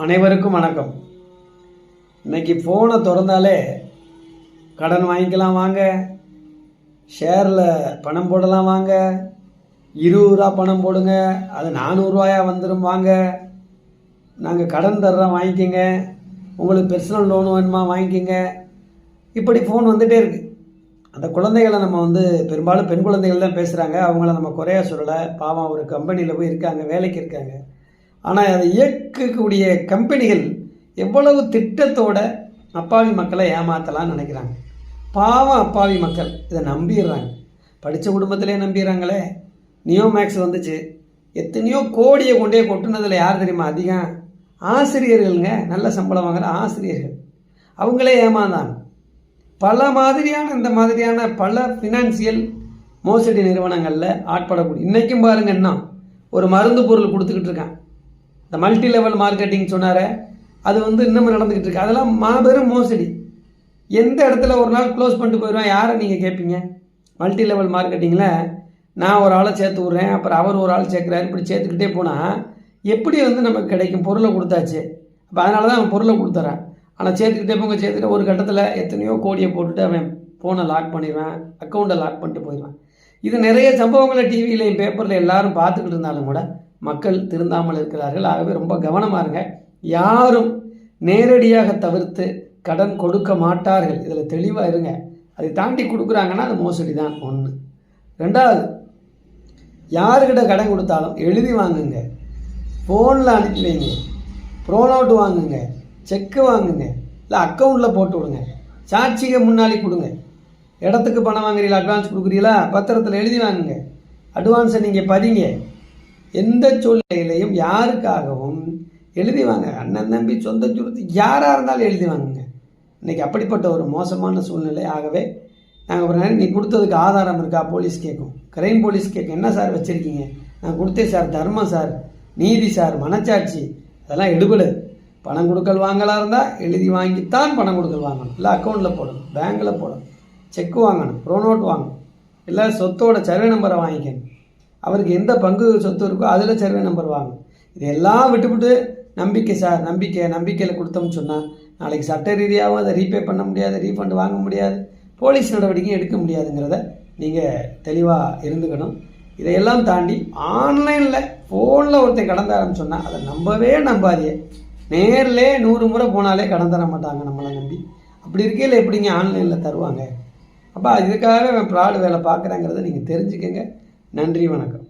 அனைவருக்கும் வணக்கம். இன்னைக்கு ஃபோனை திறந்தாலே கடன் வாங்கிக்கலாம் வாங்க, ஷேரில் பணம் போடலாம் வாங்க, 20 ரூபா பணம் போடுங்க, அது 400 ரூபாயா வந்துடும் வாங்க, நாங்கள் கடன் தர்றோம் வாங்கிக்கோங்க, உங்களுக்கு பர்சனல் லோன் வேணுமா வாங்கிக்கோங்க. இப்படி ஃபோன் வந்துகிட்டே இருக்குது. அந்த குழந்தைகளை நம்ம பெரும்பாலும் பெண் குழந்தைகள் தான் பேசுகிறாங்க. அவங்கள நம்ம குறையா சொல்லலை. பாவம் ஒரு கம்பெனியில் போய் இருக்காங்க, வேலைக்கு இருக்காங்க. ஆனால் அதை இயக்கக்கூடிய கம்பெனிகள் எவ்வளவு திட்டத்தோட அப்பாவி மக்களை ஏமாற்றலான்னு நினைக்கிறாங்க. பாவம் அப்பாவி மக்கள் இதை நம்பிடுறாங்க. படித்த குடும்பத்திலே நம்பிடுறாங்களே. நியோ மேக்ஸ் வந்துச்சு, எத்தனையோ கோடியை கொண்டே கொட்டுனதில் யார் தெரியுமா அதிகம்? ஆசிரியர்களுங்க. நல்ல சம்பளம் வாங்குற ஆசிரியர்கள். அவங்களே ஏமாந்தாங்க. இந்த மாதிரியான பல ஃபினான்சியல் மோசடி நிறுவனங்களில் ஆட்படக்கூடிய இன்றைக்கும் பாருங்க, இன்னும் ஒரு மருந்து பொருள் கொடுத்துக்கிட்டு இருக்கான். இந்த மல்டி லெவல் மார்க்கெட்டிங் சொன்னார, அது இன்னமும் நடந்துக்கிட்டு இருக்கு. அதெல்லாம் மாபெரும் மோசடி. எந்த இடத்துல ஒரு நாள் க்ளோஸ் பண்ணிட்டு போயிடுவேன், யாரை நீங்கள் கேட்பீங்க? மல்டி லெவல் மார்க்கெட்டிங்கில் நான் ஒரு ஆளை சேர்த்து விட்றேன், அப்புறம் அவர் ஒரு ஆள் சேர்க்குறாரு, இப்படி சேர்த்துக்கிட்டே போனால் எப்படி நமக்கு கிடைக்கும்? பொருளை கொடுத்தாச்சு. அப்போ அதனால தான் அவன் பொருளை கொடுத்துறான். ஆனால் சேர்த்துக்கிட்டே ஒரு கட்டத்தில் எத்தனையோ கோடியை போட்டுட்டு அவன் ஃபோனை லாக் பண்ணிடுவான், அக்கௌண்ட்டை லாக் பண்ணிட்டு போயிடுவான். இது நிறைய சம்பவங்களை டிவியிலையும் பேப்பரில் எல்லாரும் பார்த்துக்கிட்டு இருந்தாலும் கூட மக்கள் திருந்தாமல் இருக்கிறார்கள். ஆகவே ரொம்ப கவனமாக இருங்க. யாரும் நேரடியாக தவிர்த்து கடன் கொடுக்க மாட்டார்கள். இதில் தெளிவாக இருங்க. அதை தாண்டி கொடுக்குறாங்கன்னா அது மோசடி தான். ஒன்று. ரெண்டாவது, யாருக்கிட்ட கடன் கொடுத்தாலும் எழுதி வாங்குங்க, ஃபோனில் அனுப்பி வைங்க, ப்ரோனோட்டு வாங்குங்க, செக்கு வாங்குங்க, இல்லை அக்கௌண்ட்டில் போட்டு விடுங்க, சாட்சிக்கு முன்னாடி கொடுங்க. இடத்துக்கு பணம் வாங்குறீங்களா, அட்வான்ஸ் கொடுக்குறீங்களா, பத்திரத்தில் எழுதி வாங்குங்க, அட்வான்ஸை நீங்கள் பதிங்க. எந்த சூழ்நிலையிலையும் யாருக்காகவும் எழுதி வாங்க. அண்ணன் தம்பி சொந்த சுருத்து யாராக இருந்தாலும் எழுதி வாங்குங்க. இன்றைக்கி அப்படிப்பட்ட ஒரு மோசமான சூழ்நிலை. ஆகவே நாங்கள் ஒரு நேரம் நீ கொடுத்ததுக்கு ஆதாரம் இருக்கா போலீஸ் கேட்கும், கிரைம் போலீஸ் கேட்கும். என்ன சார் வச்சுருக்கீங்க? நான் கொடுத்தேன் சார், தர்மம் சார், நீதி சார், மனச்சாட்சி, அதெல்லாம் எடுபடு. பணம் கொடுக்கல் வாங்கலாம் இருந்தால் எழுதி வாங்கித்தான் பணம் கொடுக்கல் வாங்கணும். இல்லை அக்கௌண்ட்டில் போடணும், பேங்கில் போடணும், செக்கு வாங்கணும், ப்ரோனோட் வாங்கணும், இல்லை சொத்தோட சர்வே நம்பரை வாங்கிக்கணும். அவருக்கு எந்த பங்கு சொத்து இருக்கோ அதில் சர்வே நம்பர் வாங்கணும். இதெல்லாம் விட்டுவிட்டு நம்பிக்கை சார், நம்பிக்கையில் கொடுத்தோம்னு சொன்னால் நாளைக்கு சட்ட ரீதியாகவும் அதை ரீபே பண்ண முடியாது, ரீஃபண்ட் வாங்க முடியாது, போலீஸ் நடவடிக்கையும் எடுக்க முடியாதுங்கிறத நீங்கள் தெளிவாக இருந்துக்கணும். இதையெல்லாம் தாண்டி ஆன்லைனில் ஃபோனில் ஒருத்தன் கடன் தரேன்னு சொன்னால் அதை நம்பாதியே. நேரில் 100 முறை போனாலே கடன் தர மாட்டாங்க நம்மளை நம்பி. அப்படி இருக்கையில் எப்படிங்க ஆன்லைனில் தருவாங்க? அப்போ இதுக்காகவே அவன் ப்ராடு வேலை பார்க்குறாங்கிறத நீங்கள் தெரிஞ்சுக்கங்க. நன்றி, வணக்கம்.